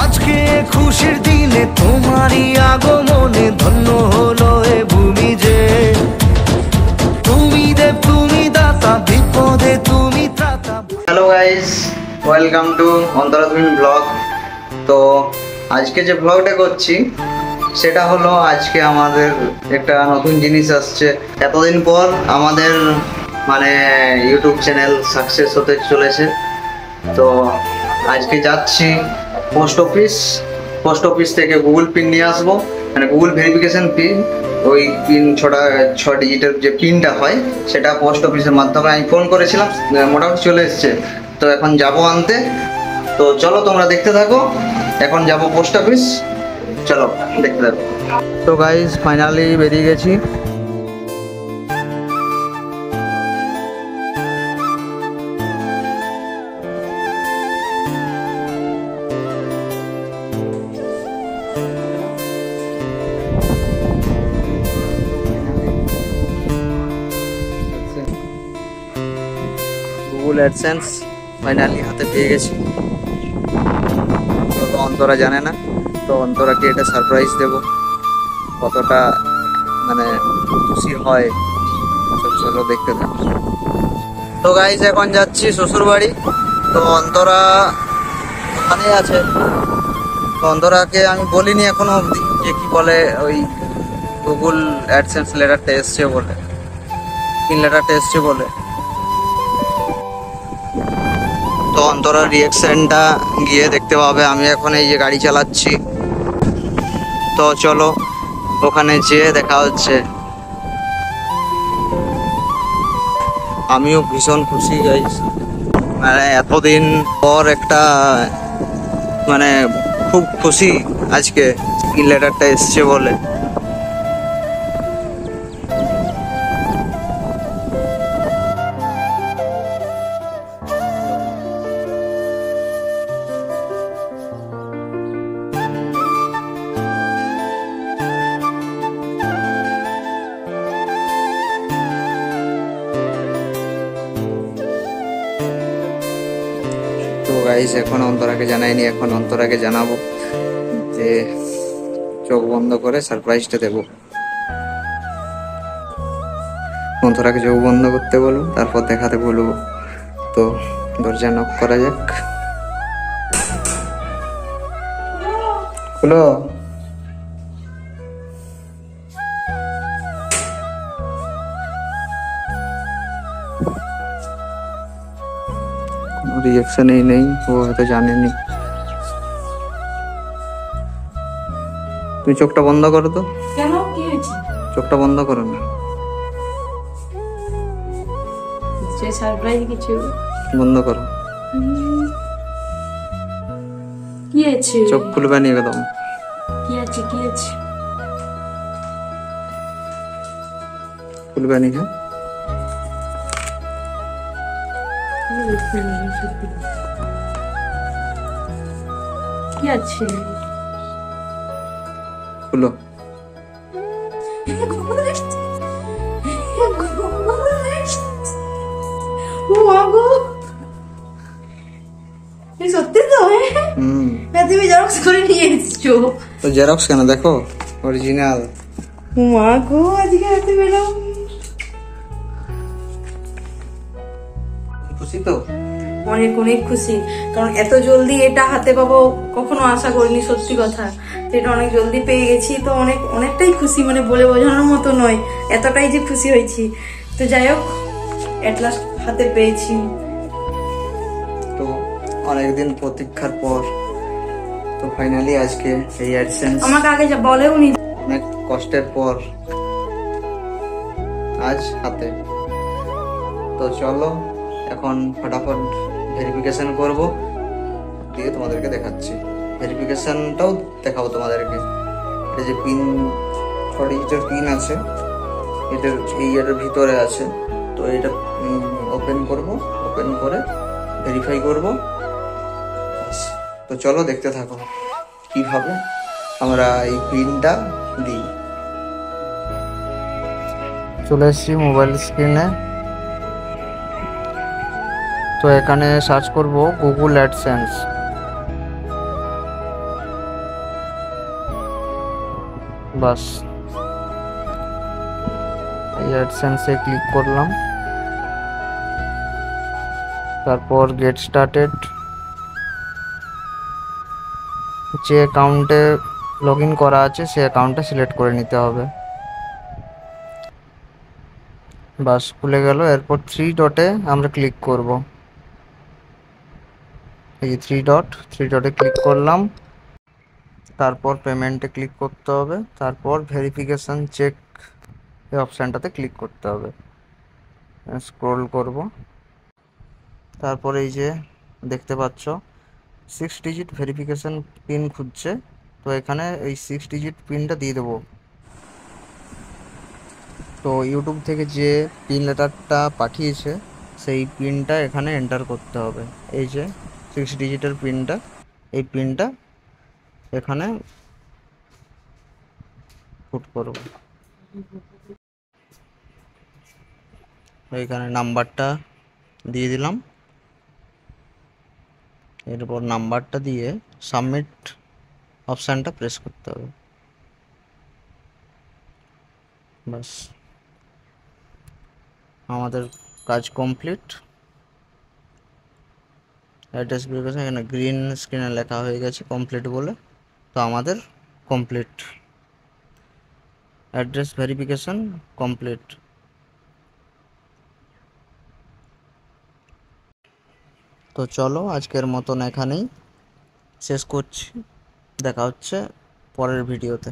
আজকে খুশির দিনে তোমারই আগমনে ধন্য হলো এ ভূমি যে। তুমি দেব তুমি দাতা, বিপদে তুমি ত্রাতা। Hello guys, welcome to Antaradhun blog. তো আজকে যে ব্লগটা করছি সেটা হলো, আজকে আমাদের একটা নতুন জিনিস আসছে। এতদিন পর আমাদের মানে ইউটিউব চ্যানেল সাকসেস হতে চলেছে। তো আজকে যাচ্ছি পোস্ট অফিস থেকে গুগল পিন নিয়ে আসবো, মানে গুগল ভেরিফিকেশন পিন। ওই পিন ছ ডিজিটের যে পিনটা হয় সেটা পোস্ট অফিসের মাধ্যমে আমি ফোন করেছিলাম, মোটামুটি চলে এসছে। তো এখন যাব আনতে। তো চলো তোমরা দেখতে থাকো। এখন যাব পোস্ট অফিস, চলো দেখতে থাকো। তো গাইস ফাইনালি বেরিয়ে গেছি। গুগল অ্যাডসেন্স ফাইনালি হাতে পেয়ে গেছি। তো অন্তরা জানে না, তো অন্তরাকে এটা সারপ্রাইজ দেব, কতটা মানে খুশি হয়। চলো দেখতে থাকো। তো গাইস এখন যাচ্ছি শ্বশুর বাড়ি। তো অন্তরা ওখানেই আছে। তো অন্তরাকে আমি বলিনি এখনো অবধি যে কি বলে, ওই গুগল অ্যাডসেন্স লেটারটা এসছে বলে, পিন লেটারটা এসছে বলে। তো অন্তরার রিয়াকশনটা গিয়ে দেখতে পাবে। আমি এখন এই যে গাড়ি চালাচ্ছি, তো চলো ওখানে যেয়ে দেখা হচ্ছে। আমিও ভীষণ খুশি গাইস, মানে এতদিন পর একটা মানে খুব খুশি আজকে পিন লেটারটা এসছে বলে। তো গাইস এখন অন্তরাকে জানাইনি, এখন অন্তরাকে জানাবো যে চোখ বন্ধ করে সারপ্রাইজটা দেবো। অন্তরাকে চোখ বন্ধ করতে বলবো, তারপর দেখাতে বলবো। তো দরজা নক করা যাক। খুলো। রিঅ্যাকশনই নেই, ও হয়তো জানেনি। তুমি চোখটা বন্ধ করো তো। কেন, কি হয়েছে? চোখটা বন্ধ করো না। যে সারপ্রাইজ কিছু বন্ধ করো। কি আছে? চোখ খুলবে না একদম। কি আছে, কি আছে? খুলবে না। হ্যাঁ কি আছে? খুলো। সত্যি তো? তুমি জেরক্স করে নিয়ে এসছো? তো জেরক্স কেন, দেখো অরিজিনাল। মা গো, আজকে হাতে পেলাম। খুশি তো? অনেক অনেক খুশি, কারণ এত জলদি এটা হাতে পাবো কখনো আশা করিনি, সত্যি কথা। তো এটা অনেক জলদি পেয়ে গেছি, তো অনেকটাই খুশি, মানে বলে বোঝানোর মতো নয়, এতটাই যে খুশি হয়েছি। তো যাই হোক, এট লাস্ট হাতে পেয়েছি। তো অনেকদিন প্রতীক্ষার পর তো ফাইনালি আজকে এই অ্যাডসেন্স আমাকে আগে যা বলেও নি, অনেক কষ্টের পর আজ হাতে। তো চলো এখন ফটাফট ভেরিফিকেশন করব, দিয়ে তোমাদেরকে দেখাচ্ছি। ভেরিফিকেশনটাও দেখাবো তোমাদেরকে। এটা যে পিন, 6 ডিজিটের পিন আছে, এটার এর ভিতরে আছে। তো এটা ওপেন করব, ওপেন করে ভেরিফাই করব। তো চলো দেখতে থাকো কিভাবে আমরা এই পিনটা দিই। চলে এসেছি মোবাইল স্ক্রিনে। তো এখানে সার্চ করব গুগল অ্যাডসেন্স। বাস এই অ্যাডসেন্সে ক্লিক করলাম, তারপর গেট স্টার্টেড। যে অ্যাকাউন্টে লগ ইন করা আছে সে অ্যাকাউন্টটা সিলেক্ট করে নিতে হবে। বাস খুলে গেল। এরপর থ্রি ডটে আমরা ক্লিক করব, এই থ্রি ডটে ক্লিক করলাম, তারপর পেমেন্টে ক্লিক করতে হবে, তারপর ভেরিফিকেশন চেক এই অপশানটাতে ক্লিক করতে হবে। স্ক্রোল করব, তারপর এই যে দেখতে পাচ্ছ 6 ডিজিট ভেরিফিকেশন পিন খুঁজছে, তো এখানে এই 6 ডিজিট পিনটা দিয়ে দেবো। তো ইউটিউব থেকে যে পিন লেটারটা পাঠিয়েছে সেই পিনটা এখানে এন্টার করতে হবে। এই যে 6 ডিজিটের পিনটা, এই পিনটা এখানে পুট করব। এইখানে নাম্বারটা দিয়ে দিলাম, এরপর নাম্বারটা দিয়ে সাবমিট অপশানটা প্রেস করতে হবে। বাস আমাদের কাজ কমপ্লিট। অ্যাড্রেস ভেরিফিকেশন এখানে গ্রিন স্ক্রিনে লেখা হয়ে গেছে কমপ্লিট বলে, তো আমাদের কমপ্লিট, অ্যাড্রেস ভেরিফিকেশন কমপ্লিট। তো চলো আজকের মতন এখানেই শেষ করছি, দেখা হচ্ছে পরের ভিডিওতে।